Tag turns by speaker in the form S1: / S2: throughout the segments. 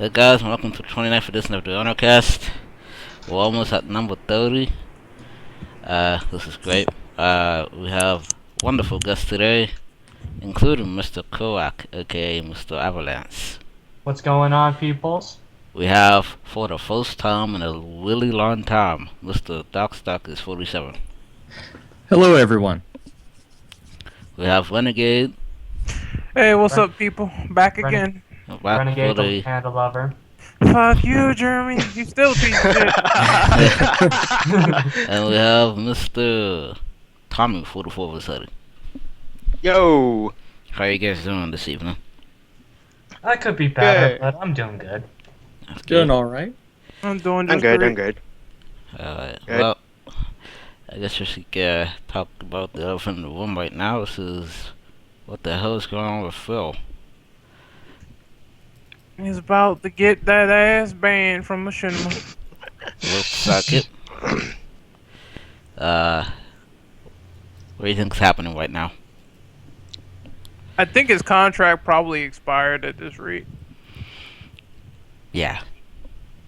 S1: Hey guys, and welcome to the 29th edition of the Onokast. We're almost at number 30. This is great. We have wonderful guests today, including Mr. Koak, aka Mr. Avalanche.
S2: What's going on, peoples?
S1: We have, for the first time in a really long time, Mr. DarkStalkers27.
S3: Hello, everyone.
S1: We have Renegade.
S4: Hey, what's up, people? Back again.
S1: Back
S2: Renegade,
S1: for
S2: the panda lover.
S4: Fuck you, Jeremy. You still piece of shit.
S1: And we have Mr. Tommy 44 Vasari.
S5: Yo!
S1: How are you guys doing this evening?
S2: I could be better,
S5: Good.
S2: but I'm doing good.
S1: That's good.
S3: Doing all right.
S4: I'm doing
S5: I'm
S4: just
S5: good,
S4: great.
S5: I'm good.
S1: Alright,
S5: Good.
S1: well, I guess we should talk about the elephant in the room right now. This is what the hell is going on with Phil?
S4: He's about to get that ass banned from Machinima.
S1: Looks like it. What do you think's happening right now?
S4: I think his contract probably expired at this rate.
S1: Yeah.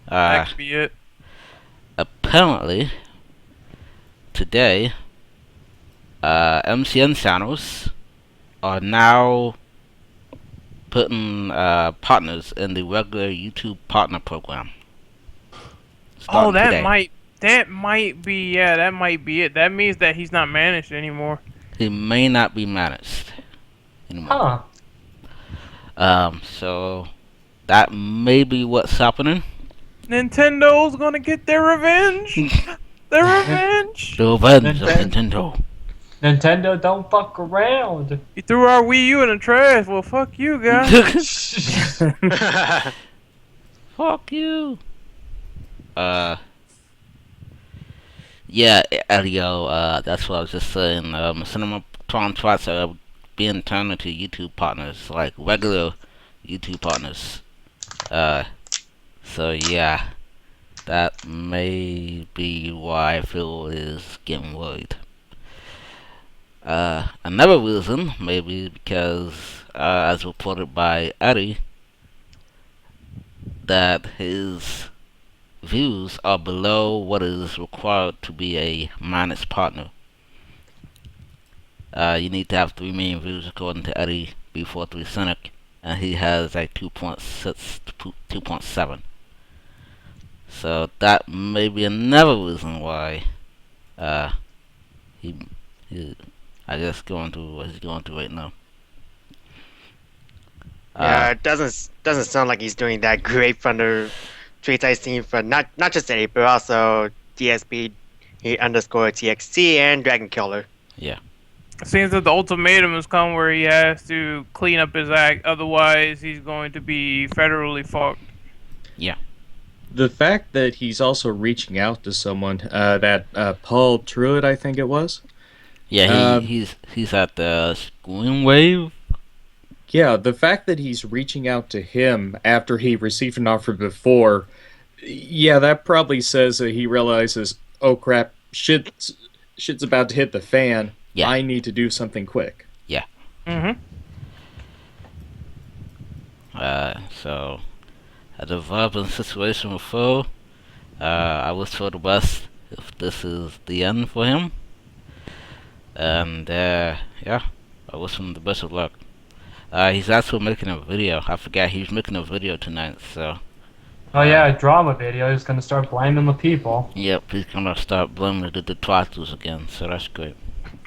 S4: That could be it.
S1: Apparently, today, MCN channels are now putting partners in the regular YouTube partner program.
S4: Oh,
S1: Starting
S4: that
S1: today.
S4: might be it. That means that he's not managed anymore.
S1: He may not be managed anymore. So that may be what's happening.
S4: Nintendo's gonna get their revenge. Their revenge.
S1: The revenge of Nintendo.
S2: Nintendo, don't fuck around.
S4: You threw our Wii U in the trash. Well, fuck you, guys.
S1: Fuck you. Yeah, Elio, that's what I was just saying. Cinematron Twats are being turned into YouTube partners, like regular YouTube partners. So yeah, that may be why Phil is getting worried. Another reason, maybe because, as reported by Eddie, that his views are below what is required to be a managed partner. You need to have 3 million views according to Eddie B43 Cynic, and he has a 2.6 to 2.7. So that may be another reason why he I guess going through what he's going through right now.
S5: Yeah, it doesn't sound like he's doing that great from the tweets I've seen from not just Eddie, but also DSP underscore TXT and Dragon Killer.
S1: Yeah.
S4: It seems that the ultimatum has come where he has to clean up his act, otherwise he's going to be federally fucked.
S1: Yeah.
S3: The fact that he's also reaching out to someone, that Paul Truitt, I think it was.
S1: Yeah, he's at the Screenwave.
S3: Yeah, the fact that he's reaching out to him after he received an offer before, yeah, that probably says that he realizes, oh crap, shit's about to hit the fan.
S1: Yeah.
S3: I need to do something quick.
S1: Yeah.
S4: Mm-hmm.
S1: So, a developing situation with Phil. I wish for the best if this is the end for him. And, yeah, I wish him the best of luck. He's also making a video. I forgot he's making a video tonight, so.
S2: Oh yeah, a drama video. He's gonna start blaming the people.
S1: Yep, he's gonna start blaming the Twaters again, so that's great.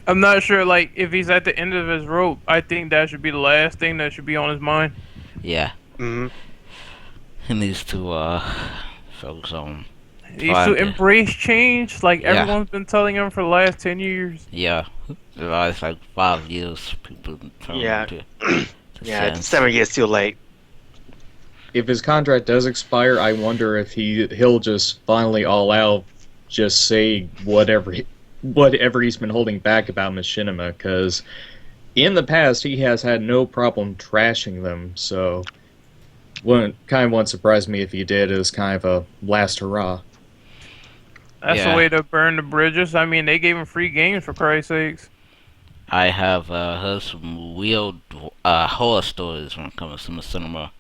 S4: I'm not sure, like, if he's at the end of his rope, I think that should be the last thing that should be on his mind.
S1: Yeah.
S5: Mm-hmm.
S1: He needs to, focus on.
S4: He needs to embrace change, like
S1: Yeah.
S4: everyone's been telling him for the last 10 years.
S1: Yeah. The last, 5 years, people telling
S5: Yeah.
S1: him to
S5: Yeah,
S1: change.
S5: it's 7 years too late.
S3: If his contract does expire, I wonder if he'll just finally all out just say whatever he's been holding back about Machinima, because in the past he has had no problem trashing them, so wouldn't surprise me if he did as kind of a last hurrah.
S4: That's
S1: Yeah.
S4: the way to burn the bridges. I mean, they gave him free games, for Christ's sakes.
S1: I have heard some weird horror stories when it comes to cinema.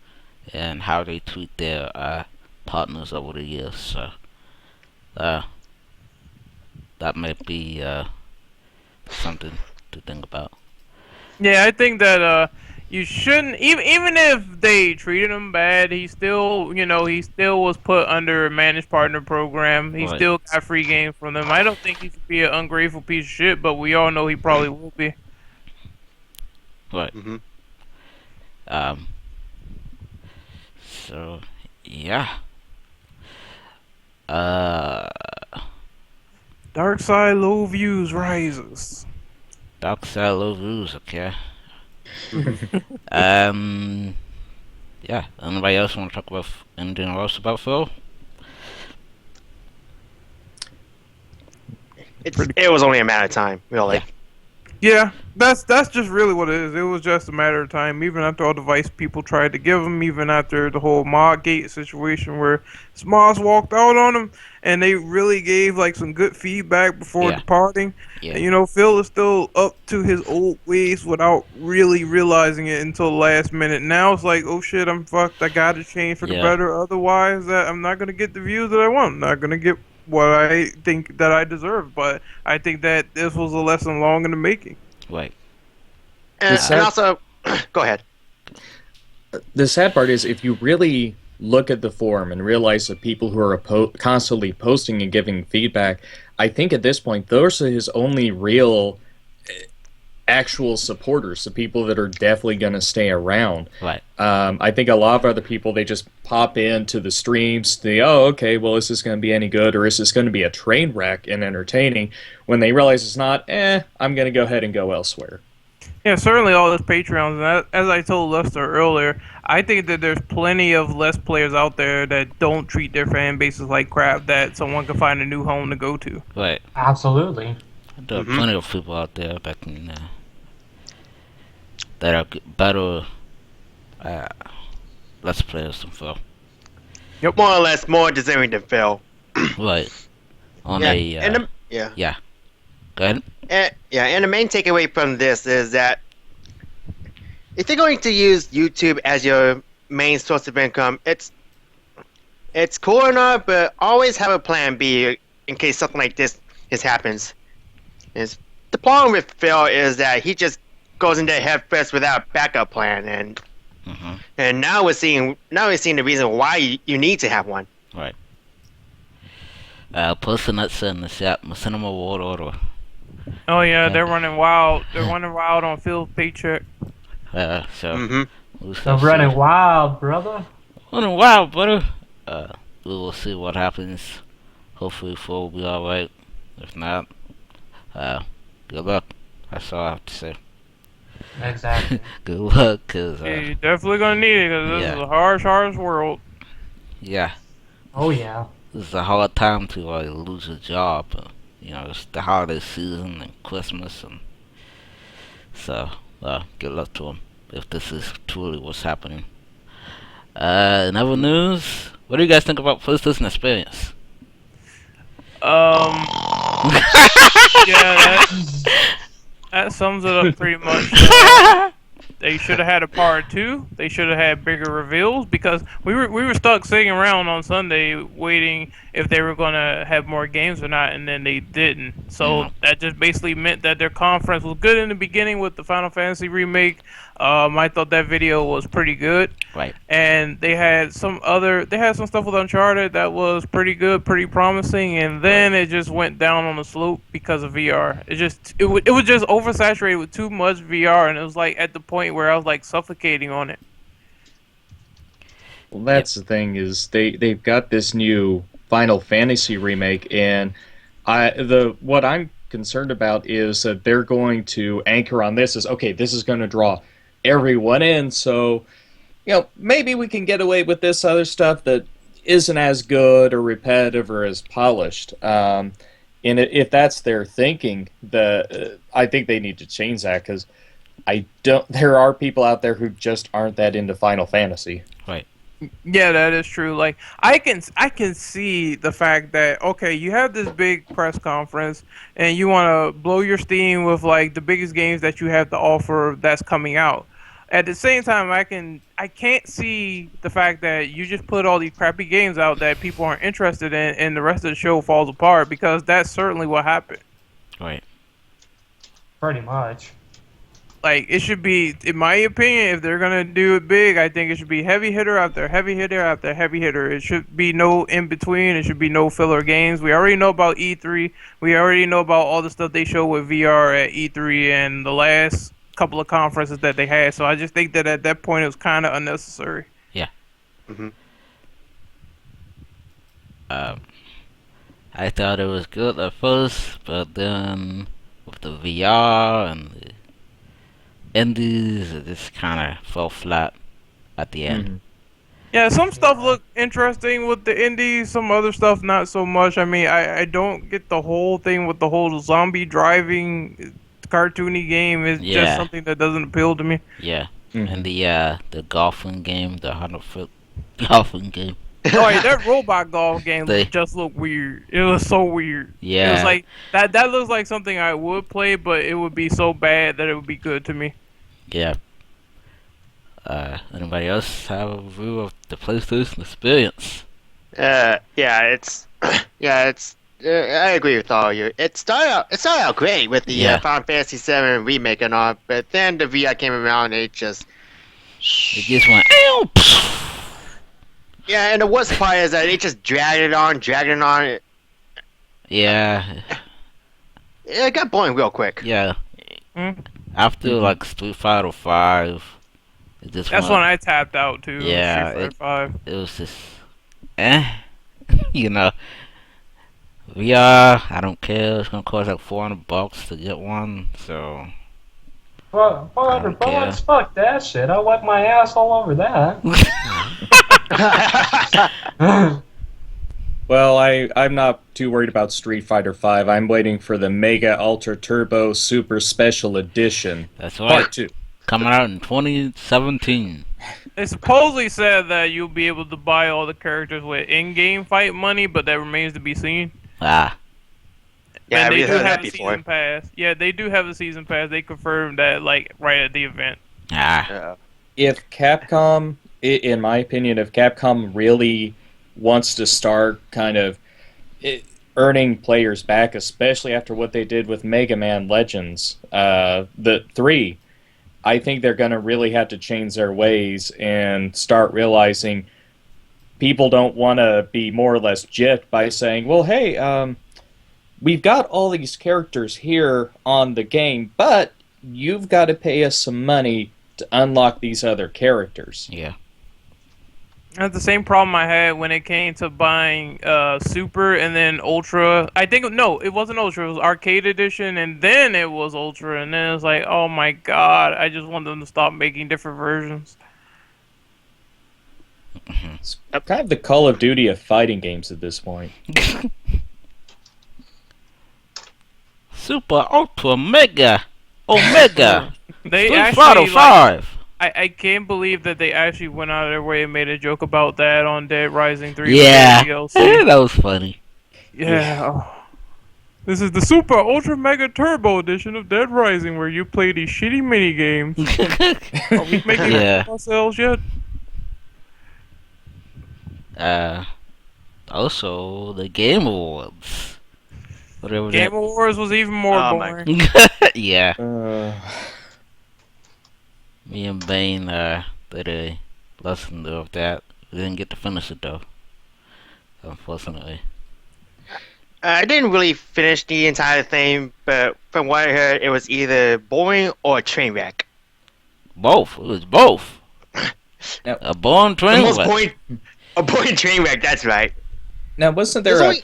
S1: and how they treat their partners over the years. So that might be something to think about.
S4: Yeah, I think that you shouldn't even if they treated him bad, he still he still was put under a managed partner program. He
S1: Right.
S4: still got free games from them. I don't think he should be an ungrateful piece of shit, but we all know he probably will be.
S1: Right.
S5: hmm
S1: Um. So yeah.
S4: Dark side low views rises.
S1: Dark side low views. Okay. Um. Yeah. Anybody else want to talk about anything else about Phil?
S5: It was only a matter of time, really.
S1: Yeah.
S4: Yeah, that's just really what it is. It was just a matter of time. Even after all the advice people tried to give him, even after the whole Modgate situation where Smosh walked out on him, and they really gave like some good feedback before
S1: Yeah.
S4: departing.
S1: Yeah.
S4: And, Phil is still up to his old ways without really realizing it until the last minute. Now it's like, oh shit, I'm fucked. I gotta change for the
S1: Yeah.
S4: better. Otherwise, I'm not gonna get the views that I want. I'm not gonna get what I think that I deserve. But I think that this was a lesson long in the making.
S1: Right.
S5: And also, go ahead.
S3: The sad part is, if you really look at the forum and realize the people who are constantly posting and giving feedback, I think at this point those are his only real actual supporters, the people that are definitely going to stay around.
S1: Right.
S3: I think a lot of other people, they just pop into the streams, oh, okay, well, is this going to be any good, or is this going to be a train wreck and entertaining? When they realize it's not, I'm going to go ahead and go elsewhere.
S4: Yeah, certainly all those Patreons. And as I told Lester earlier, I think that there's plenty of less players out there that don't treat their fan bases like crap, that someone can find a new home to go to.
S1: Right.
S2: Absolutely.
S1: There are plenty of people out there that can that are better let's players than Phil.
S5: More or less more deserving than Phil.
S1: Right. On
S5: Yeah,
S1: a
S5: and
S1: yeah. Go ahead.
S5: And the main takeaway from this is that if you're going to use YouTube as your main source of income, it's cool enough, but always have a plan B in case something like this happens. The problem with Phil is that he just goes into head first without a backup plan, and now we're seeing the reason why you need to have one.
S1: Right. Person that said in the chat, Cinema World Order.
S4: Oh yeah, they're running wild. They're running wild on Phil's paycheck.
S1: So
S2: They're running wild, brother.
S1: running wild, brother. We will see what happens. Hopefully, Phil will be all right. If not, good luck. That's all I have to say.
S2: Exactly.
S1: Good luck, cause
S4: Yeah, you're definitely gonna need it because this is a harsh world.
S1: yeah,
S2: Oh yeah.
S1: this is a hard time to lose a job. It's the holiday season and Christmas, and so good luck to him if this is truly what's happening. In other news, what do you guys think about PlayStation Experience?
S4: Yeah, that sums it up pretty much. They should have had a part 2. They should have had bigger reveals because we were stuck sitting around on Sunday waiting if they were gonna have more games or not, and then they didn't. So that just basically meant that their conference was good in the beginning with the Final Fantasy remake. I thought that video was pretty good.
S1: Right.
S4: And they had some stuff with Uncharted that was pretty good, pretty promising, and then it just went down on the slope because of VR. It was just oversaturated with too much VR, and it was like at the point where I was like suffocating on it.
S3: Well, that's the thing, is they've got this new Final Fantasy remake, and what I'm concerned about is that they're going to anchor on this as, okay, this is going to draw everyone in, so maybe we can get away with this other stuff that isn't as good or repetitive or as polished. And if that's their thinking, I think they need to change that, because there are people out there who just aren't that into Final Fantasy.
S1: Right.
S4: Yeah, that is true. Like I can see the fact that, okay, you have this big press conference and you want to blow your steam with like the biggest games that you have to offer that's coming out. At the same time, I can't see the fact that you just put all these crappy games out that people aren't interested in, and the rest of the show falls apart, because that's certainly what happened.
S1: Right.
S2: Pretty much.
S4: Like, it should be, in my opinion, if they're gonna do it big, I think it should be heavy hitter after heavy hitter after heavy hitter. It should be no in between. It should be no filler games. We already know about E3. We already know about all the stuff they show with VR at E3 and the last couple of conferences that they had. So I just think that at that point it was kind of unnecessary.
S5: Mm-hmm.
S1: I thought it was good at first, but then with the VR and the indies, it just kind of fell flat at the end.
S3: Mhm.
S4: Yeah, some stuff looked interesting with the indies, some other stuff not so much. I mean, I don't get the whole thing with the whole zombie driving cartoony game. It's
S1: Yeah.
S4: just something that doesn't appeal to me.
S1: Yeah.
S3: Mhm.
S1: And the golfing game, the 100-foot golfing game.
S4: Oh, yeah, that robot golf game
S1: They-
S4: just looked weird. It was so weird.
S1: Yeah.
S4: It was like that looks like something I would play, but it would be so bad that it would be good to me.
S1: Yeah. Anybody else have a review of the PlayStation experience?
S5: Yeah, it's I agree with all you. It started out great with the
S1: Yeah.
S5: Final Fantasy VII remake and all, but then the VR came around and it just.
S1: It just went, "Ow!"
S5: Yeah, and the worst part is that it just dragged it on.
S1: Yeah.
S5: It got boring real quick.
S1: Yeah.
S4: Mm.
S1: After like Street Fighter 5, it just
S4: That's
S1: went,
S4: when I tapped out too.
S1: Yeah,
S4: Street Fighter 5.
S1: it was just, you know. VR, I don't care. It's gonna cost like $400 to get one, so.
S2: Well, $400, fuck that shit. I'll wipe my ass all over that.
S3: Well, I'm not too worried about Street Fighter V. I'm waiting for the Mega Ultra Turbo Super Special Edition
S1: That's right.
S3: Part 2.
S1: Coming out in 2017.
S4: They supposedly said that you'll be able to buy all the characters with in-game fight money, but that remains to be seen.
S1: Ah,
S5: Yeah,
S4: And
S5: we
S4: they do
S5: heard
S4: have
S5: that
S4: a
S5: before.
S4: season pass. Yeah, they do have a season pass. They confirmed that like right at the event.
S1: ah.
S3: If Capcom, in my opinion, if Capcom really wants to start kind of earning players back, especially after what they did with Mega Man Legends, the 3, I think they're going to really have to change their ways and start realizing people don't want to be more or less jipped by saying, well, hey, we've got all these characters here on the game, but you've got to pay us some money to unlock these other characters.
S1: Yeah.
S4: That's the same problem I had when it came to buying Super and then Ultra. I think no, it wasn't Ultra. It was Arcade Edition, and then it was Ultra, and then it was like, oh my god! I just want them to stop making different versions.
S3: It's kind of the Call of Duty of fighting games at this point.
S1: Super Ultra Mega Omega
S4: They
S1: Street
S4: actually
S1: Fighter
S4: like,
S1: 5.
S4: I can't believe that they actually went out of their way and made a joke about that on Dead Rising 3.
S1: Yeah.
S4: DLC.
S1: That was funny.
S4: Yeah. This is the Super Ultra Mega Turbo edition of Dead Rising, where you play these shitty mini games. Are we making
S1: Yeah.
S4: it ourselves yet?
S1: Also the Game Awards. Whatever
S4: Game Awards was even more
S5: Oh my
S4: boring.
S1: that. Yeah. Me and Bane did a lesson of that. We didn't get to finish it though. Unfortunately.
S5: I didn't really finish the entire thing, but from what I heard, it was either boring or a train wreck.
S1: Both. It was both.
S3: Yep.
S1: A born
S5: The
S1: train
S5: most
S1: wreck.
S5: a boring train wreck. That's right.
S3: Now, wasn't
S5: There's
S3: there
S5: only-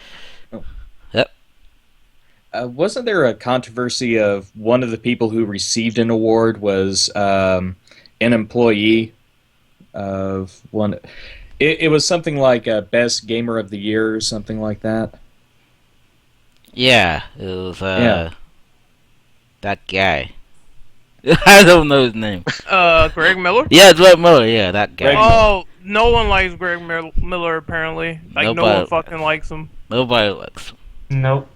S3: wasn't there a controversy of one of the people who received an award was an employee of one? It was something like Best Gamer of the Year or something like that.
S1: Yeah, it was
S3: Yeah.
S1: that guy. I don't know his name.
S4: Greg Miller?
S1: Yeah, Greg Miller. Yeah, that guy.
S3: Greg-
S4: Oh, no one likes Greg Miller apparently. Like, no
S1: Nobody-
S4: one fucking likes him.
S1: Nobody likes him.
S2: Nope.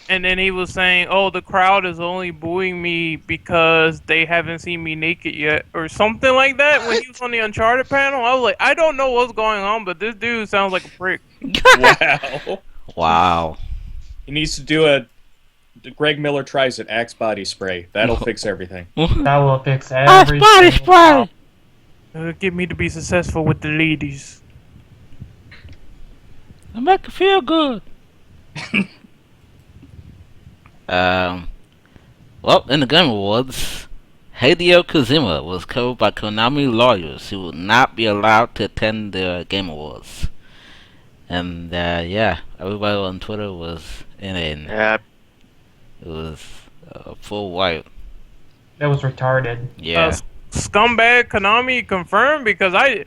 S4: And then he was saying, "Oh, the crowd is only booing me because they haven't seen me naked yet," or something like that. When he was on the Uncharted panel, I was like, "I don't know what's going on, but this dude sounds like a prick."
S3: Wow.
S1: Wow.
S3: He needs to do a. Greg Miller tries it. Axe body spray. That'll fix everything.
S2: That will fix
S1: Ice
S2: every
S1: body
S2: single
S1: spray.
S2: problem.
S4: Get me to be successful with the ladies.
S1: I make it feel good. Well, in the Game Awards, Hideo Kojima was covered by Konami lawyers who will not be allowed to attend the Game Awards. And yeah, everybody on Twitter was in it.
S5: Yep.
S1: It was full white.
S2: That was retarded.
S1: Yeah.
S4: Scumbag Konami confirmed, because they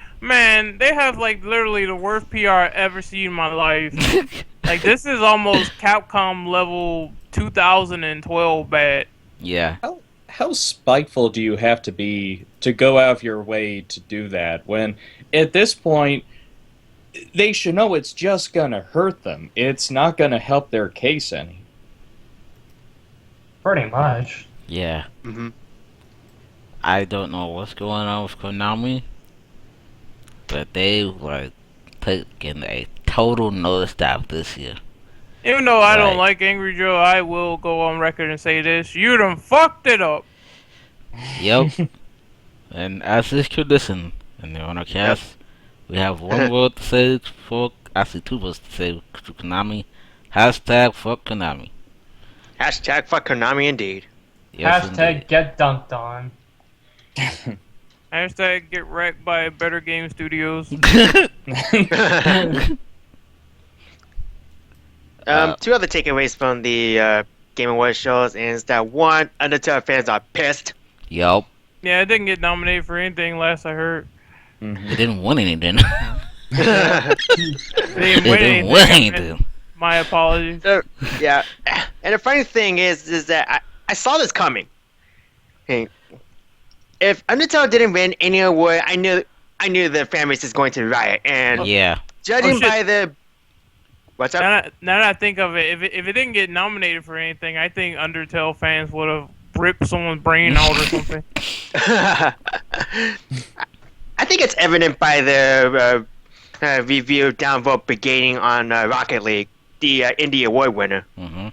S4: have like literally the worst PR I ever seen in my life. Like, this is almost Capcom level 2012 bad.
S1: Yeah.
S3: How spiteful do you have to be to go out of your way to do that when, at this point, they should know it's just gonna hurt them. It's not gonna help their case any.
S2: Pretty much.
S1: Yeah.
S5: Hmm.
S1: I don't know what's going on with Konami, but they were taking a total nosedive this year.
S4: Even though I don't
S1: Right.
S4: like Angry Joe, I will go on record and say this: you done fucked it up.
S1: Yep. And as is tradition in the Onokast, we have one word to say for, actually two words to say to Konami. Hashtag fuck Konami.
S5: Hashtag fuck Konami indeed.
S1: Yes,
S2: Hashtag
S1: indeed.
S2: get dunked on.
S4: Hashtag get wrecked by Better Game Studios.
S5: Two other takeaways from the Game Awards shows is that one, Undertale fans are pissed.
S1: Yup.
S4: Yeah, it didn't get nominated for anything last I heard.
S1: They didn't win anything.
S4: They didn't
S1: They
S4: win
S1: didn't win
S4: anything.
S1: anything.
S4: My apologies.
S5: So, yeah, and the funny thing is that I saw this coming. Okay. If Undertale didn't win any award, I knew the fan base is going to riot. And
S1: Yeah.
S5: judging
S4: Oh, shit.
S5: by the what's up?
S4: Now that I think of it, if it didn't get nominated for anything, I think Undertale fans would have ripped someone's brain out or something.
S5: I think it's evident by the review downvote brigading on Rocket League, the Indie Award winner.
S1: Mm-hmm.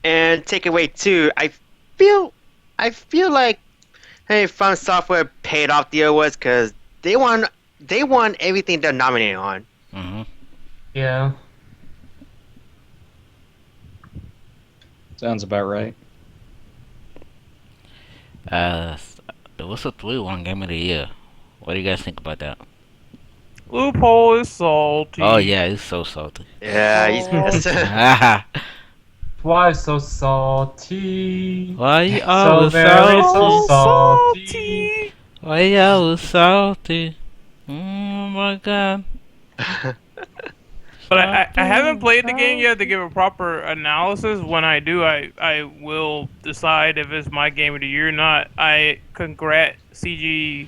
S5: And takeaway two, I feel like From Software paid off the awards because they won everything they're nominated on.
S1: Mm-hmm.
S2: Yeah.
S3: Sounds about right.
S1: The Whistle 3 won Game of the Year. What do you guys think about that?
S4: Loophole is salty.
S1: Oh yeah, he's so salty.
S5: Yeah, he's
S2: Why so salty?
S1: Why you
S2: So
S1: always
S2: very
S1: salty?
S2: so salty.
S1: Why you always salty? Oh my god.
S4: But I haven't played the game yet to give a proper analysis. When I do, I will decide if it's my game of the year or not. I congrat CG.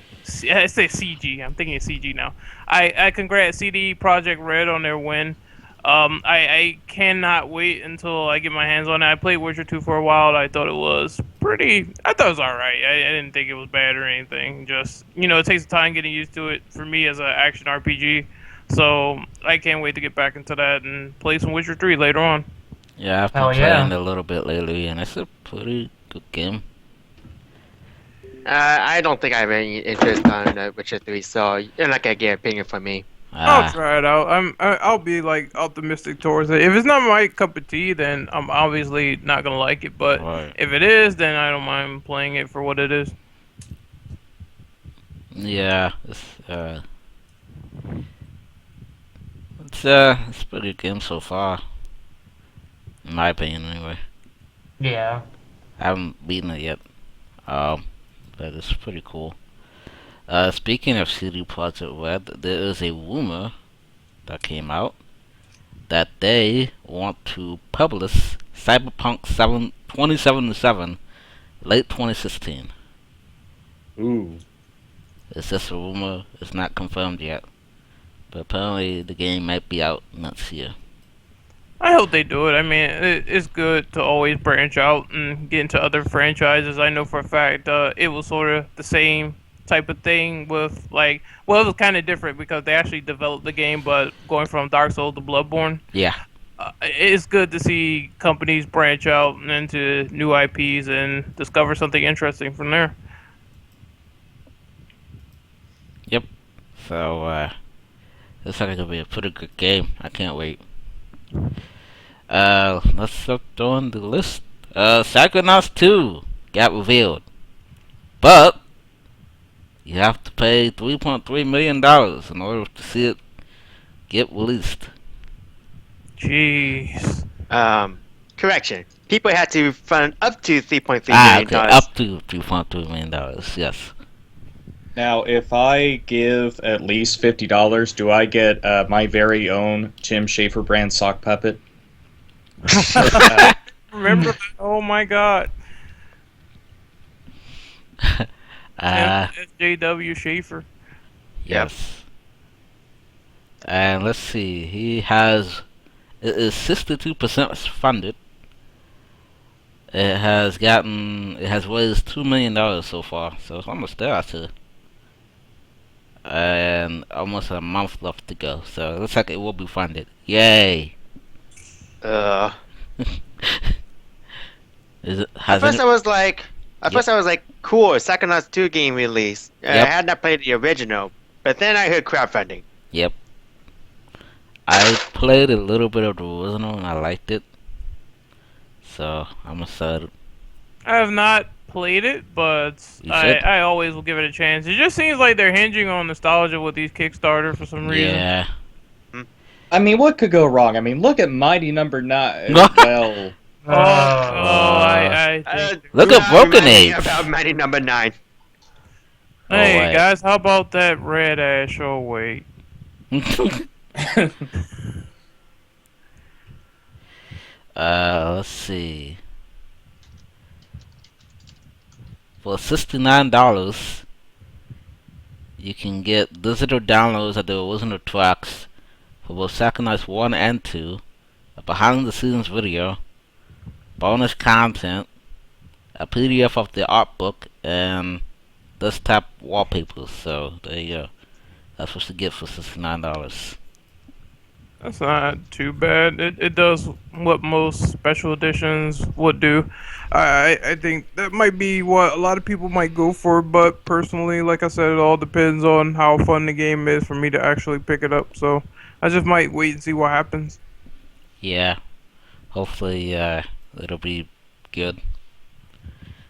S4: I say CG. I'm thinking of CG now. I congrat CD Projekt Red on their win. I cannot wait until I get my hands on it. I played Witcher 2 for a while. I thought it was I thought it was alright. I didn't think it was bad or anything. Just, it takes time getting used to it for me as an action RPG. So I can't wait to get back into that and play some Witcher 3 later on.
S1: Yeah, I've been
S2: Hell yeah.
S1: playing a little bit lately, and it's a pretty good game.
S5: I don't think I have any interest on Witcher 3, so you're not gonna get an opinion from me.
S4: I'll try it out. I'll be like optimistic towards it. If it's not my cup of tea, then I'm obviously not gonna like it. But
S1: Right.
S4: if it is, then I don't mind playing it for what it is.
S1: Yeah, it's a pretty good game so far. In my opinion, anyway.
S2: Yeah.
S1: I haven't beaten it yet. But it's pretty cool. Speaking of CD Projekt Red, there is a rumor that came out that they want to publish Cyberpunk 2077 late 2016.
S3: Ooh.
S1: It's just a rumor. It's not confirmed yet. But apparently the game might be out next year.
S4: I hope they do it. I mean, it's good to always branch out and get into other franchises. I know for a fact it was sort of the same type of thing with like, well, it was kind of different because they actually developed the game, but going from Dark Souls to Bloodborne,
S1: Yeah.
S4: it's good to see companies branch out into new IPs and discover something interesting from there.
S1: Yep. So, looks like it'll be a pretty good game. I can't wait. Let's look on the list. Psychonauts 2 got revealed. But you have to pay $3.3 million in order to see it get released.
S4: Jeez.
S5: Correction. People had to fund up to $3.3 million.
S1: Okay, up to $3.3 million, yes.
S3: Now, if I give at least $50, do I get my very own Tim Schafer brand sock puppet?
S4: Remember? Oh my God. SJW Schaefer.
S1: Yes. And let's see, it is 62% funded. It has raised $2 million so far, so it's almost there, actually. And almost a month left to go, so it looks like it will be funded. Yay!
S5: At
S1: Has
S5: first
S1: any-
S5: I was like, cool, Psychonauts 2 game release. I
S1: Yep.
S5: had not played the original, but then I heard crowdfunding.
S1: Yep. I played a little bit of the original and I liked it, so I'm excited.
S4: I have not played it, but
S1: You should.
S4: I always will give it a chance. It just seems like they're hinging on nostalgia with these Kickstarter for some reason.
S1: Yeah.
S3: I mean, what could go wrong? I mean, look at Mighty Number 9. Well,
S4: I think.
S1: Look at Broken
S5: remind me
S1: Age.
S5: About Mighty Number 9.
S4: Hey
S1: wait.
S4: guys, how about that red ash? Oh wait.
S1: Let's see. For $69, you can get digital downloads of the original tracks for both Psychonauts 1 and 2, a behind-the-scenes video, bonus content, a PDF of the art book, and desktop wallpapers. So there you go. That's what you get for $69.
S4: That's not too bad. It does what most special editions would do. I think that might be what a lot of people might go for, but personally, like I said, it all depends on how fun the game is for me to actually pick it up. So I just might wait and see what happens.
S1: Yeah. Hopefully, it'll be good.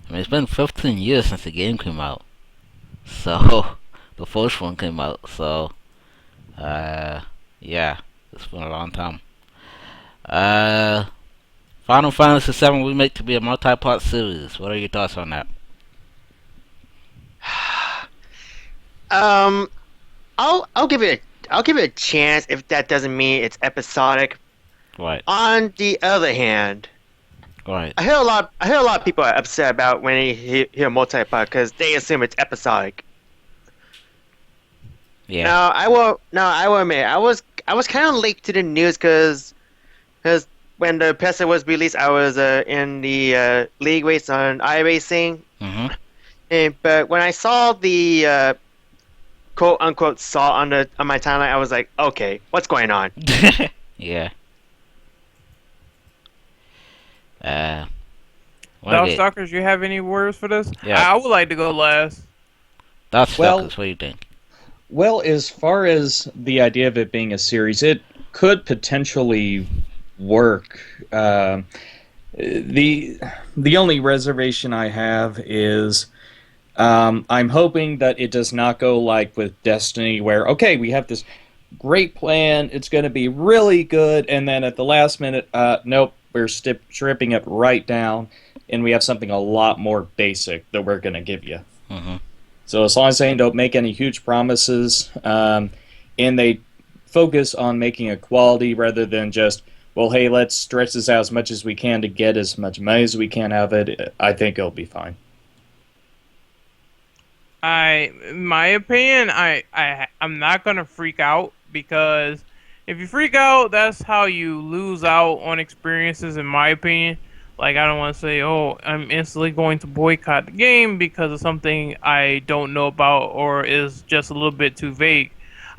S1: I mean, it's been 15 years since the game came out. So, the first one came out. So, yeah. It's been a long time. Final Fantasy VII Remake to be a multi-part series. What are your thoughts on that?
S5: I'll give it a chance if that doesn't mean it's episodic.
S1: Right.
S5: On the other hand,
S1: Right.
S5: I hear a lot of people are upset about when they hear multi-part because they assume it's episodic.
S1: Yeah.
S5: Now I will admit I was kind of late to the news because when the PESA was released, I was in the league race on iRacing.
S1: Mm-hmm.
S5: But when I saw the quote unquote saw on my timeline, I was like, okay, what's going on?
S1: Yeah.
S4: DarkStalkers, you have any words for this?
S1: Yeah.
S4: I would like to go last.
S1: DarkStalkers,
S3: Well-
S1: what do you think?
S3: well, as far as the idea of it being a series, it could potentially work. The only reservation I have is I'm hoping that it does not go like with Destiny, where okay, we have this great plan, it's going to be really good, and then at the last minute, nope, we're stripping it right down, and we have something a lot more basic that we're going to give you.
S1: Mm-hmm.
S3: So as long as they don't make any huge promises, and they focus on making a quality rather than just, well, hey, let's stretch this out as much as we can to get as much money as we can out of it, I think it'll be fine.
S4: In my opinion, I'm not gonna freak out because If you freak out, that's how you lose out on experiences, in my opinion. Like, I don't want to say, oh, I'm instantly going to boycott the game because of something I don't know about or is just a little bit too vague.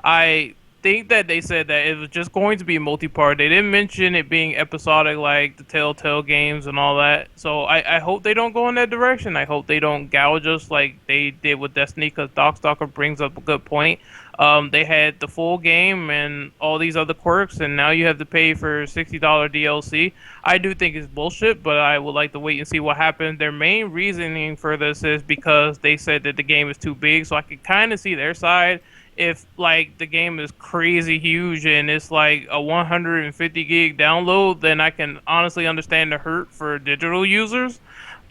S4: I think that they said that it was just going to be multi-part. They didn't mention it being episodic like the Telltale games and all that. So I hope they don't go in that direction. I hope they don't gouge us like they did with Destiny, because Darkstalker brings up a good point. They had the full game and all these other quirks, and now you have to pay for $60 DLC. I do think it's bullshit, but I would like to wait and see what happens. Their main reasoning for this is because they said that the game is too big, so I could kind of see their side. If like the game is crazy huge and it's like a 150 gig download, then I can honestly understand the hurt for digital users.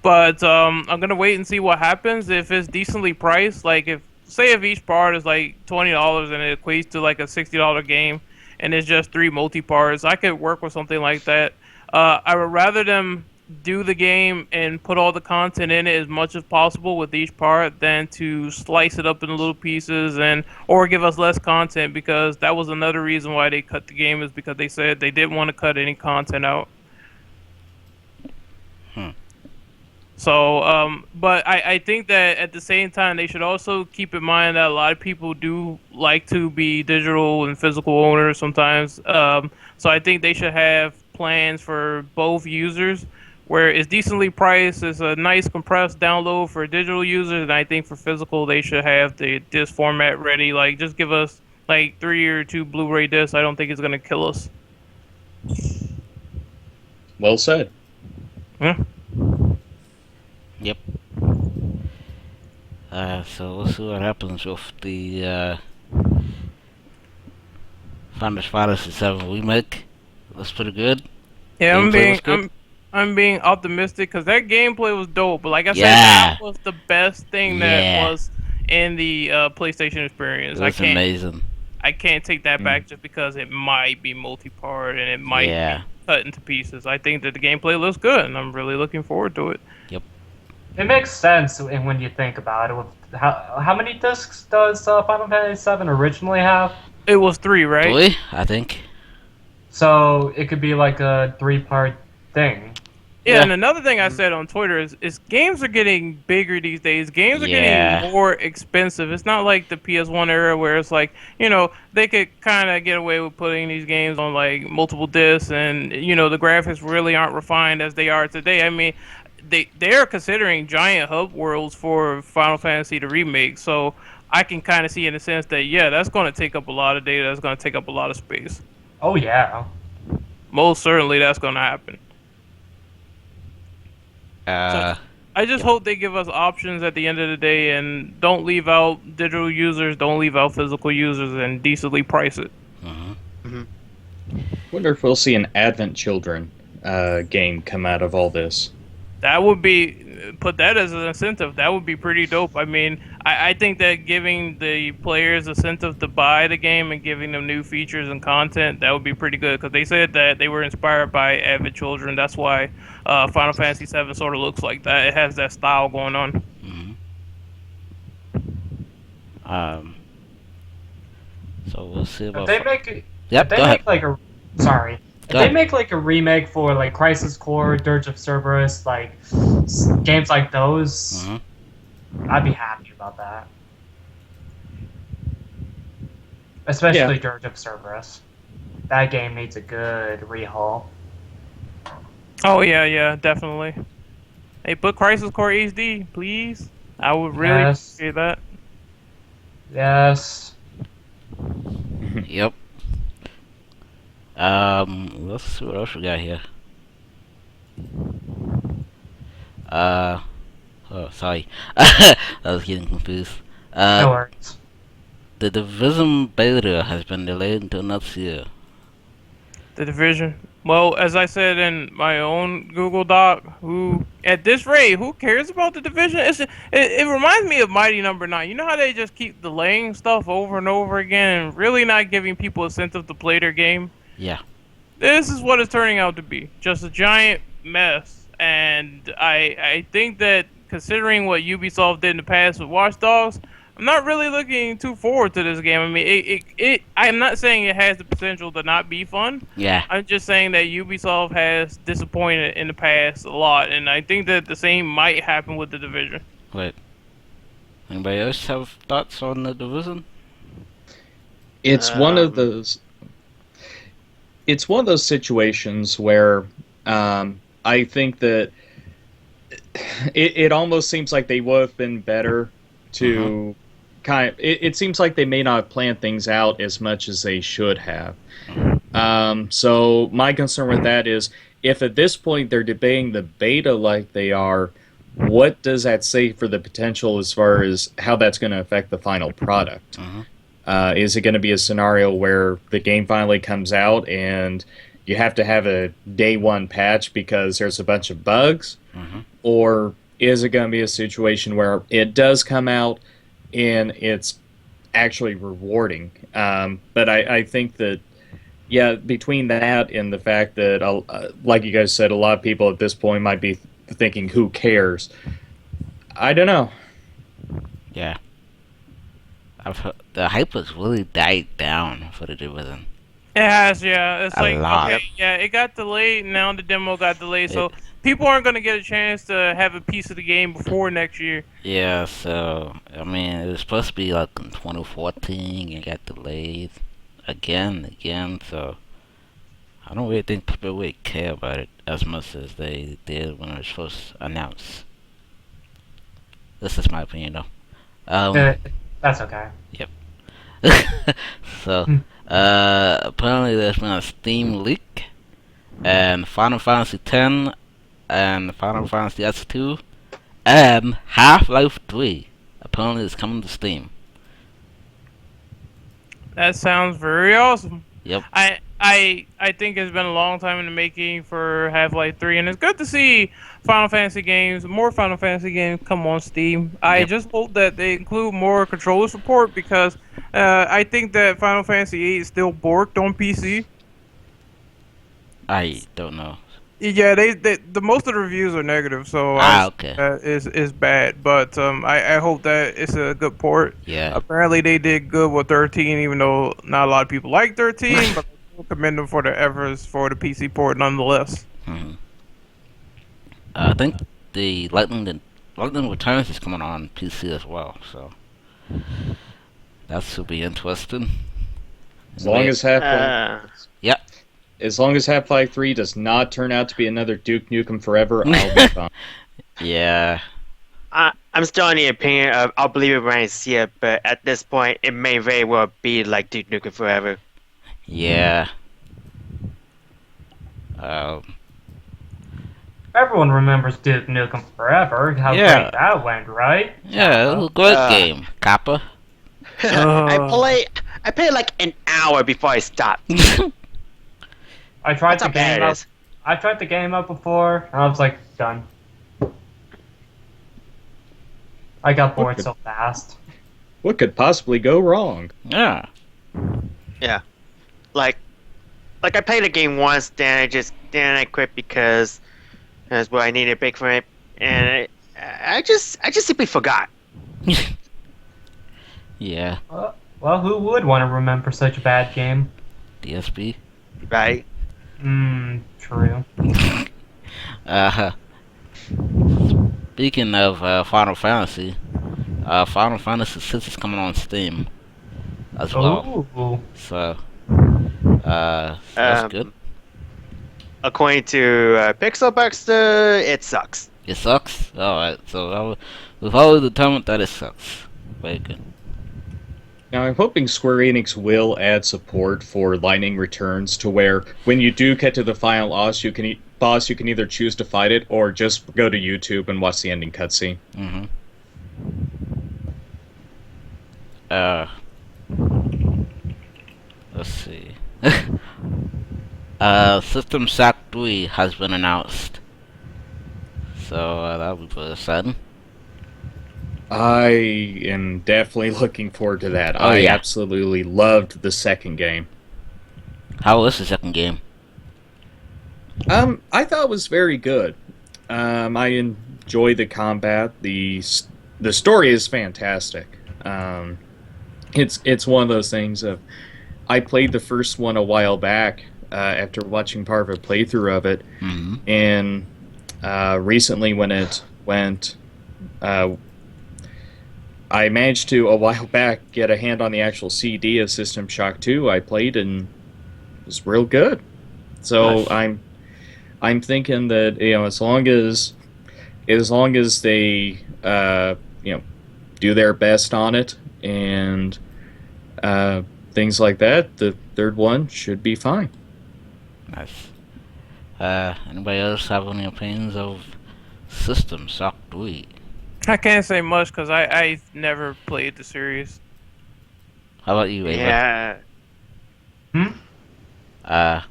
S4: But I'm gonna wait and see what happens. If it's decently priced, like if each part is like $20 and it equates to like a $60 game, and it's just 3 multi parts, I could work with something like that. I would rather them do the game and put all the content in it as much as possible with each part than to slice it up in little pieces and or give us less content, because that was another reason why they cut the game, is because they said they didn't want to cut any content out. So, but I think that at the same time they should also keep in mind that a lot of people do like to be digital and physical owners sometimes. So I think they should have plans for both users, where it's decently priced, it's a nice compressed download for digital users, and I think for physical they should have the disc format ready. Like, just give us like 3 or 2 Blu-ray discs. I don't think it's gonna kill us.
S3: Well said.
S4: Yeah.
S1: Yep. So we'll see what happens with the Final Fantasy VII remake. Looks pretty good.
S4: Yeah,
S1: Gameplay
S4: I'm being optimistic because that gameplay was dope. But like I said,
S1: Yeah.
S4: that was the best thing
S1: Yeah.
S4: that was in the PlayStation experience.
S1: It was amazing.
S4: I can't take that back just because it might be multi-part and it might
S1: Yeah.
S4: be cut into pieces. I think that the gameplay looks good, and I'm really looking forward to it.
S2: It makes sense when you think about it. With how many discs does Final Fantasy VII originally have?
S4: It was 3, right?
S1: 3, I think.
S2: So it could be like a 3-part thing.
S4: Yeah,
S1: Yeah.
S4: and another thing I said on Twitter is games are getting bigger these days. Games are
S1: Yeah.
S4: getting more expensive. It's not like the PS1 era where it's like, they could kind of get away with putting these games on like multiple discs, and the graphics really aren't refined as they are today. I mean, they're considering giant hub worlds for Final Fantasy to remake, so I can kind of see in a sense that, yeah, that's going to take up a lot of data, that's going to take up a lot of space.
S2: Oh yeah.
S4: Most certainly that's going to happen. I just hope they give us options at the end of the day and don't leave out digital users, don't leave out physical users, and decently price it.
S3: Wonder if we'll see an Advent Children game come out of all this.
S4: That would put that as an incentive. That would be pretty dope. I mean, I think that giving the players incentive to buy the game and giving them new features and content, that would be pretty good. Because they said that they were inspired by Advent Children. That's why Final Fantasy VII sort of looks like that. It has that style going on.
S1: So we'll see about.
S2: If they make
S1: Yep, go ahead.
S2: If they make like a remake for like Crisis Core, Dirge of Cerberus, like games like those, I'd be happy about that. Especially Dirge of Cerberus. That game needs a good rehaul.
S4: Oh yeah, definitely. Hey, put Crisis Core HD, please. I would really appreciate that.
S2: Yes.
S1: Yep. Let's see what else we got here. Oh, sorry. I was getting confused.
S2: No worries.
S1: The Division beta has been delayed until next year.
S4: The Division. Well, as I said in my own Google Doc, at this rate, who cares about the Division? It reminds me of Mighty Number 9. You know how they just keep delaying stuff over and over again and really not giving people a incentive to play their game?
S1: Yeah.
S4: This is what it's turning out to be. Just a giant mess. And I think that considering what Ubisoft did in the past with Watch Dogs, I'm not really looking too forward to this game. I mean, I'm not saying it has the potential to not be fun.
S1: Yeah.
S4: I'm just saying that Ubisoft has disappointed in the past a lot, and I think that the same might happen with the Division.
S1: Wait. Anybody else have thoughts on the Division?
S3: It's one of those. It's one of those situations where I think that it almost seems like they would have been better to it seems like they may not have planned things out as much as they should have. So my concern with that is, if at this point they're debating the beta like they are, what does that say for the potential as far as how that's going to affect the final product? Is it going to be a scenario where the game finally comes out and you have to have a day one patch because there's a bunch of bugs? Or is it going to be a situation where it does come out and it's actually rewarding? But I think that, yeah, between that and the fact that, like you guys said, a lot of people at this point might be thinking, who cares? I don't know.
S1: Yeah. I've heard the hype has really died down for the Division.
S4: It has, yeah. It's
S1: A
S4: like,
S1: lot.
S4: okay, yeah, it got delayed, now the demo got delayed, so people aren't going to get a chance to have a piece of the game before next year.
S1: Yeah, so, I mean, it was supposed to be like in 2014, and it got delayed again, so I don't really think people really care about it as much as they did when it was first announced. This is my opinion, though.
S2: That's okay.
S1: Yep. So, apparently there's been a Steam leak, and Final Fantasy X, and Final Fantasy X2, and Half-Life 3 apparently is coming to Steam.
S4: That sounds very awesome.
S1: Yep.
S4: I think it's been a long time in the making for Half-Life 3, and it's good to see more Final Fantasy games come on Steam. I just hope that they include more controller support, because I think that Final Fantasy 8 is still borked on PC.
S1: I don't know.
S4: Yeah, the most of the reviews are negative, so
S1: okay.
S4: Is bad. But I hope that it's a good port.
S1: Yeah.
S4: Apparently they did good with 13, even though not a lot of people like 13. But I commend them for their efforts for the PC port nonetheless.
S1: I think the Lightning Returns is coming on PC as well, so that should be interesting.
S3: As long as Half-Life, as long as Half-Life 3 does not turn out to be another Duke Nukem Forever, I'll be fine.
S5: Yeah. I'm still in the opinion of I'll believe it when I see it, but at this point, it may very well be like Duke Nukem Forever.
S1: Yeah.
S2: Everyone remembers Duke Nukem Forever. How great that went, right?
S1: Yeah, it was a great game, Kappa.
S5: I played like an hour before I stopped.
S2: I tried the game out. I tried the game out before, and I was like, done. I got bored so fast.
S3: What could possibly go wrong?
S1: Yeah.
S5: Yeah. Like I played the game once, then I quit because I needed a break from it, and I just simply forgot.
S1: Yeah.
S2: Well, who would want to remember such a bad game?
S1: DSP.
S5: Right.
S2: True.
S1: Speaking of Final Fantasy, Final Fantasy 6 is coming on Steam as well.
S2: Ooh.
S1: So, that's good.
S5: According to Pixelbuster, it sucks.
S1: It sucks? Alright, so we've already determined that it sucks. Very good.
S3: Now, I'm hoping Square Enix will add support for Lightning Returns to where, when you do get to the final boss, you can either choose to fight it or just go to YouTube and watch the ending cutscene.
S1: Let's see. System Shock 3 has been announced. So, that'll be pretty exciting.
S3: I am definitely looking forward to that. I absolutely loved the second game.
S1: How was the second game?
S3: I thought it was very good. I enjoy the combat. The story is fantastic. It's one of those things of I played the first one a while back after watching part of a playthrough of it, and recently when it went, I managed to a while back get a hand on the actual CD of System Shock 2. I played and it was real good. So
S1: Nice.
S3: I'm thinking that as long as they do their best on it and things like that, the third one should be fine.
S1: Nice. Anybody else have any opinions of System Shock 3?
S4: I can't say much because I never played the series.
S1: How about you, Ava?
S5: Yeah.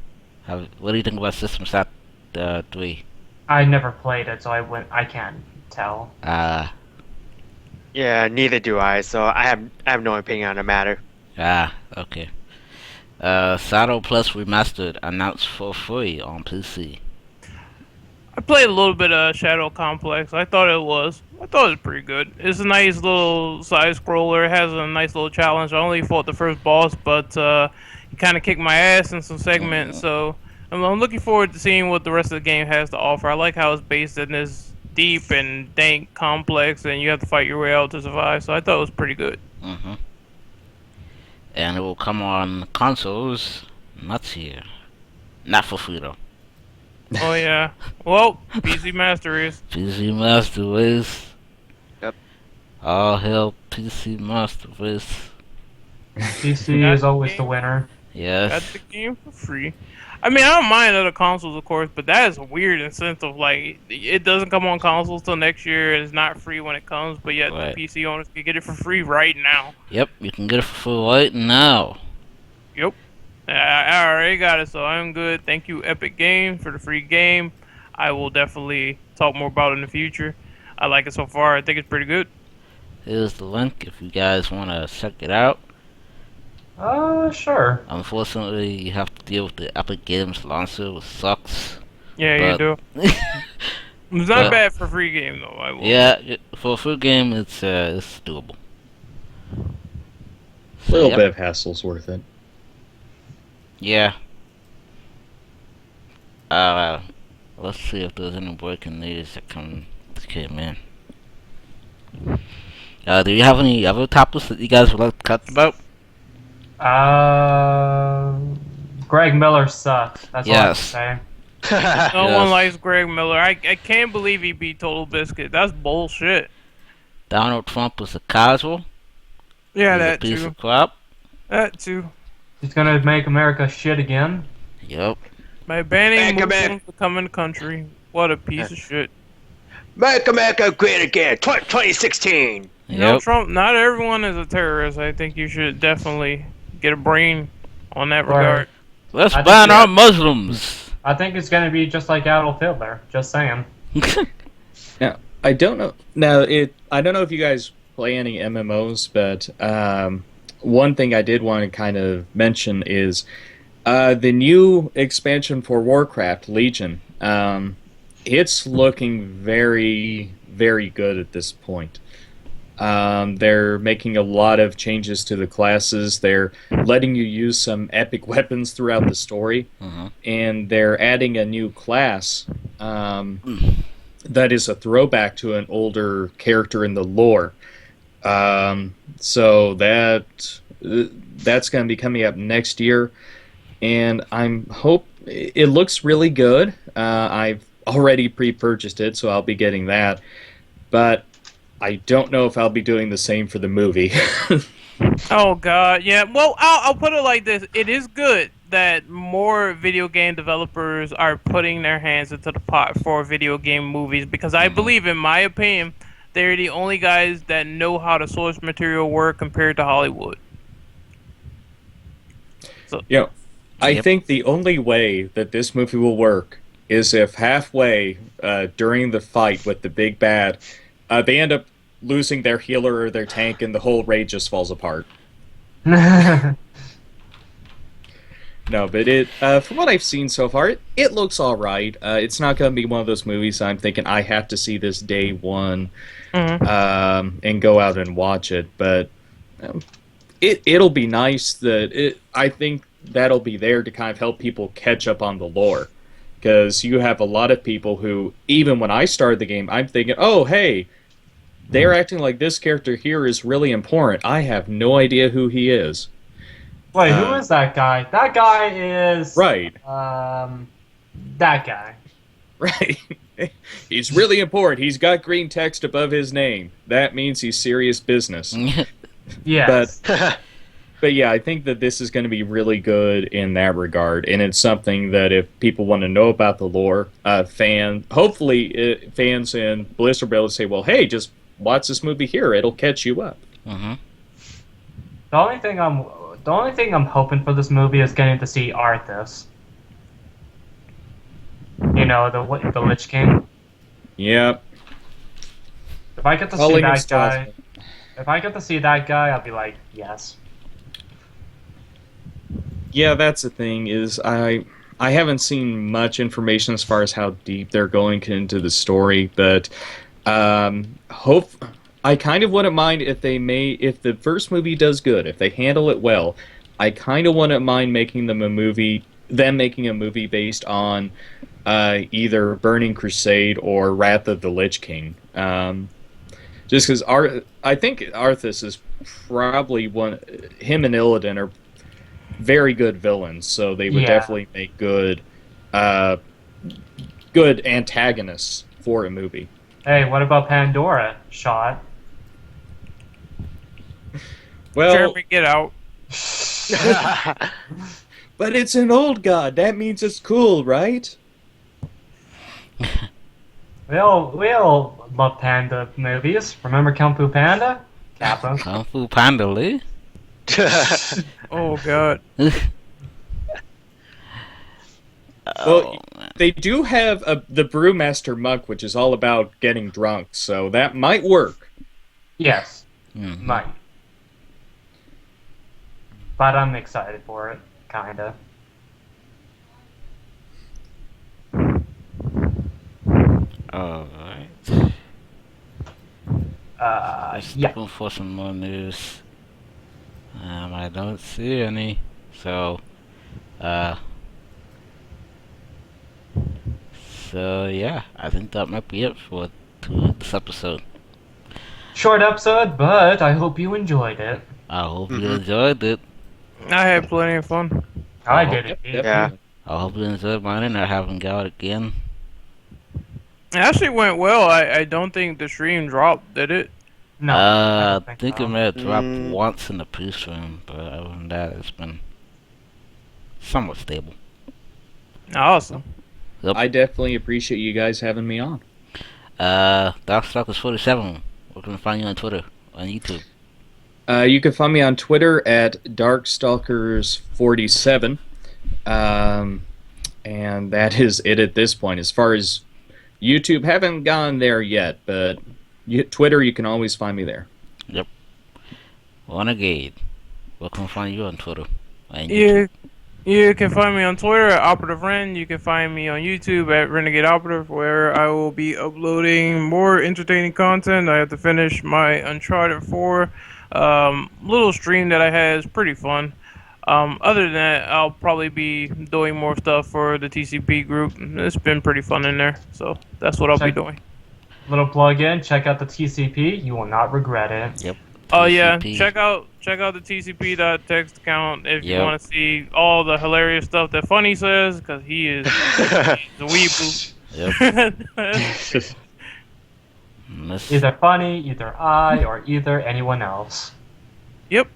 S1: What do you think about System Shock 3?
S2: I never played it, so I can't tell.
S5: Yeah, neither do I. So I have no opinion on the matter.
S1: Okay. Shadow Plus Remastered announced for free on PC.
S4: I played a little bit of Shadow Complex. I thought it was pretty good. It's a nice little side scroller. It has a nice little challenge. I only fought the first boss, but he kind of kicked my ass in some segments. So I'm looking forward to seeing what the rest of the game has to offer. I like how it's based in this deep and dank complex, and you have to fight your way out to survive. So I thought it was pretty good.
S1: And it will come on consoles next year. Not for free though.
S4: Oh yeah. Well, PC Master Race.
S1: PC Master Race.
S5: Yep.
S1: All hail PC Master Race.
S2: PC is always the winner.
S1: Yes.
S4: Got the game for free. I mean, I don't mind other consoles, of course, but that is a weird incentive. Like, it doesn't come on consoles till next year, and it's not free when it comes, but yet
S1: Right.
S4: the PC owners can get it for free right now.
S1: Yep, you can get it for free right now.
S4: Yep. I already got it, so I'm good. Thank you, Epic Games, for the free game. I will definitely talk more about it in the future. I like it so far. I think it's pretty good.
S1: Here's the link if you guys want to check it out.
S2: Sure.
S1: Unfortunately, you have to deal with the Epic Games launcher, which sucks.
S4: Yeah, you do.
S1: But
S4: It's not
S1: But-
S4: bad for a free game, though. I will.
S1: yeah, for a free game, it's doable.
S3: A little
S1: Yep.
S3: bit of hassle's worth it.
S1: Yeah. Let's see if there's any breaking news that came in. Do you have any other topics that you guys would like to talk about?
S2: Greg Miller sucks. That's all I have to
S1: Yes.
S2: say.
S4: No
S1: Yes.
S4: one likes Greg Miller. I can't believe he beat Total Biscuit. That's bullshit.
S1: Donald Trump was a casual.
S4: Yeah,
S1: He's a
S4: that
S1: piece
S4: too.
S1: of crap.
S4: That too.
S2: He's gonna make America shit again.
S1: Yep.
S4: By banning
S5: Make
S4: Muslims to come in the country. What a piece of shit.
S5: Make America great again. 2016.
S4: You know,
S1: Yep.
S4: Trump, not everyone is a terrorist. I think you should definitely get a brain on that
S2: Right.
S4: regard.
S1: Let's
S2: I think
S1: ban
S2: yeah.
S1: our Muslims.
S2: I think it's gonna be just like Adolf Hitler. Just saying.
S3: Now, I don't know. I don't know if you guys play any MMOs, but one thing I did want to kind of mention is the new expansion for Warcraft, Legion. It's looking very, very good at this point. They're making a lot of changes to the classes. They're letting you use some epic weapons throughout the story, and they're adding a new class that is a throwback to an older character in the lore. So that's going to be coming up next year, and it looks really good. I've already pre-purchased it, so I'll be getting that, but I don't know if I'll be doing the same for the movie.
S4: Oh God, yeah. Well, I'll put it like this: it is good that more video game developers are putting their hands into the pot for video game movies, because I believe, in my opinion, they're the only guys that know how the source material work compared to Hollywood. So,
S3: I
S1: Yep.
S3: think the only way that this movie will work is if halfway during the fight with the big bad, they end up losing their healer or their tank, and the whole raid just falls apart. No, but from what I've seen so far, it looks all right. It's not going to be one of those movies I'm thinking I have to see this day one and go out and watch it. But it'll be nice that I think that'll be there to kind of help people catch up on the lore. Because you have a lot of people who, even when I started the game, I'm thinking, oh, hey, they're acting like this character here is really important. I have no idea who he is.
S2: Wait, who is that guy? That guy is...
S3: Right.
S2: That guy.
S3: Right. He's really important. He's got green text above his name. That means he's serious business.
S2: Yes.
S3: But yeah, I think that this is going to be really good in that regard, and it's something that if people want to know about the lore, hopefully fans in Bliss will be able to say, well, hey, just watch this movie here. It'll catch you up.
S1: Mm-hmm.
S2: The only thing I'm hoping for this movie is getting to see Arthas. You know, the Lich King.
S3: Yep.
S2: If I get to see that guy, I'll be like, yes.
S3: Yeah, that's the thing, is I haven't seen much information as far as how deep they're going into the story, but I kind of wouldn't mind if the first movie does good, if they handle it well, I kind of wouldn't mind making a movie based on either Burning Crusade or Wrath of the Lich King. Just because I think Arthas is probably him and Illidan are very good villains, so they would definitely make good antagonists for a movie.
S2: Hey, what about Pandora? Shot.
S3: Well,
S4: Jeremy, get out.
S3: But it's an old god. That means it's cool, right?
S2: We all love Panda movies. Remember Kung Fu Panda? Kappa.
S1: Kung Fu Panda, Lee?
S4: Oh, God.
S3: Well, they do have the Brewmaster Monk, which is all about getting drunk, so that might work.
S2: Yes.
S1: Mm-hmm.
S2: Might. But I'm excited for it, kinda.
S1: Alright. Just
S2: Yeah.
S1: looking for some more news. I don't see any. So yeah, I think that might be it for this episode.
S2: Short episode, but I hope you enjoyed it.
S1: I hope you enjoyed it.
S4: I had plenty of fun.
S2: I did it.
S5: Yeah.
S1: I hope you enjoyed mine and I haven't got it again.
S4: It actually went well. I don't think the stream dropped, did it?
S2: No.
S1: I think
S2: so.
S1: it may have dropped once in the pre-stream, but other than that, it's been somewhat stable.
S4: Awesome.
S1: Yep.
S3: I definitely appreciate you guys having me on.
S1: DarkStalkers27. Where can we find you on Twitter, on YouTube?
S3: You can find me on Twitter at DarkStalkers47. And that is it at this point. As far as YouTube, haven't gone there yet, but Twitter, you can always find me there.
S1: Yep. Renegade. Where can we find you on Twitter? And
S4: You can find me on Twitter at Operative Ren. You can find me on YouTube at Renegade Operative, where I will be uploading more entertaining content. I have to finish my Uncharted 4 little stream that I had. Is pretty fun. Other than that, I'll probably be doing more stuff for the TCP group. It's been pretty fun in there, so that's what I'll be doing.
S2: Little plug in. Check out the TCP. You will not regret it.
S1: Yep.
S4: Oh yeah,
S1: TCP.
S4: check out the TCP.text account if you
S1: Yep.
S4: want to see all the hilarious stuff that Funny says, because he is he's a weeboo.
S1: Yep. Miss-
S2: Either funny, either I, or either anyone else.
S4: Yep.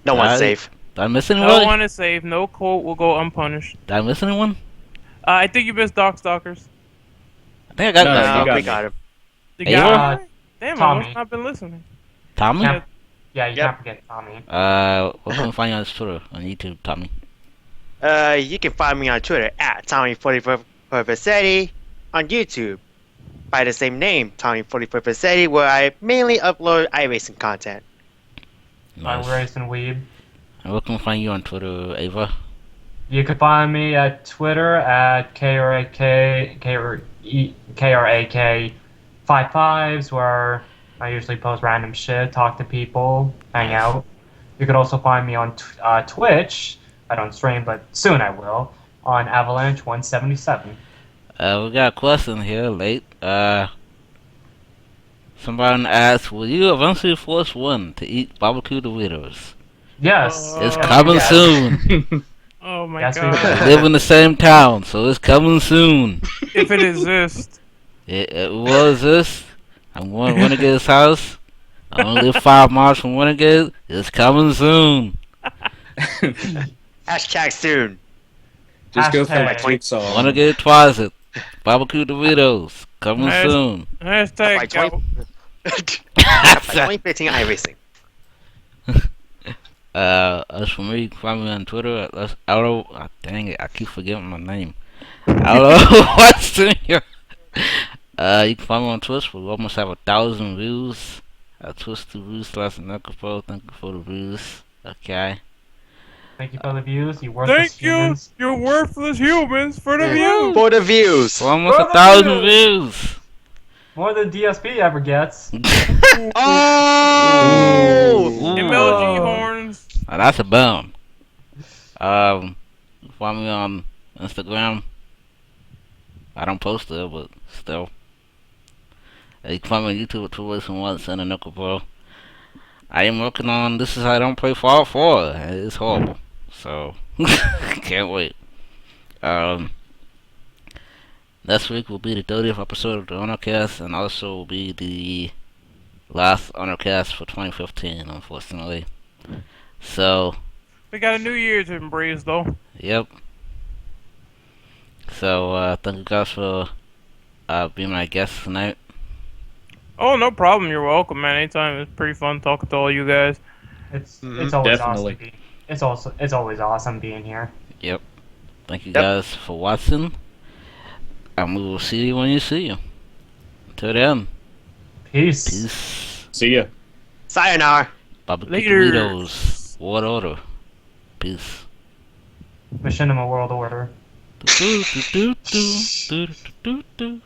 S5: No one's
S1: I-
S5: safe.
S1: Did I miss
S4: No
S1: anyone?
S4: one is safe. No quote will go unpunished.
S1: Did I miss anyone?
S4: I think you missed DarkStalkers.
S1: I think I got
S3: No,
S1: that.
S3: you
S5: No,
S3: got
S5: we
S3: me.
S5: got him.
S4: The
S1: Ava?
S4: guy? Damn, I
S2: Tommy.
S4: must not been listening.
S1: Tommy?
S2: Can't- Yeah, you
S5: Yep.
S2: can't forget Tommy.
S1: Where can we find you on Twitter, on YouTube, Tommy?
S5: You can find me on Twitter at Tommy44Persetti, on YouTube by the same name, Tommy44Persetti, where I mainly upload iRacing content.
S2: I'm
S1: Nice.
S2: Racing Weeb.
S1: And where can we find you on Twitter, Ava?
S2: You can find me at Twitter at KRAK55s, where I usually post random shit, talk to people, hang out. You could also find me on Twitch. I don't stream, but soon I will. On Avalanche177.
S1: We got a question here late. Somebody asked, will you eventually force one to eat barbecue Doritos?
S2: Yes.
S1: It's coming
S2: yes.
S1: soon.
S4: Oh my
S2: Yes, we
S4: god.
S1: We live in the same town, so it's coming soon.
S4: If it exists.
S1: It will exist. I'm going to Renegade's house. I only live 5 miles from Renegade. It's coming soon.
S5: Hashtag soon.
S3: Just go for
S2: Hashtag.
S3: like jigsaw.
S1: Renegade Closet. Barbecue Doritos. Coming soon.
S5: By
S4: Hashtag
S5: 20
S4: go.
S5: by 2015 iRacing.
S1: As for me, find me on Twitter. Dang it, I keep forgetting my name. What's in here? You can find me on Twitch. We almost have 1,000 views. Twitch.tv/Necropro. Thank you for the views. Okay.
S2: Thank you for the views, you worthless
S4: Thank you,
S2: humans.
S4: you worthless humans, for the views.
S5: For the views.
S1: We're almost
S2: Brother
S1: 1,000 views.
S2: More than DSP ever gets.
S5: Oh!
S4: MLG horns.
S1: Now, that's a bum. Find me on Instagram. I don't post there, but still. You can find me on YouTube at 2 Ways and Once and a Nickel Pro. I am working on This Is How I Don't Play Fallout 4. It's horrible. So, can't wait. Next week will be the 30th episode of the Onokast, and also will be the last Onokast for 2015, unfortunately. So,
S4: We got a new year to embrace, though.
S1: yep. So, thank you guys for being my guests tonight.
S4: Oh, no problem. You're welcome, man. Anytime. It's pretty fun talking to all you guys.
S2: It's always
S3: Definitely.
S2: awesome. It's always awesome being here.
S1: Yep. Thank you guys for watching. And we will see you when you see you. Until then,
S2: Peace.
S1: peace.
S3: See ya.
S5: Sayonara.
S1: Barbecue
S4: Later.
S1: Doritos. What order? Peace.
S2: Machinima World Order.
S1: Do, do, do, do, do, do, do, do.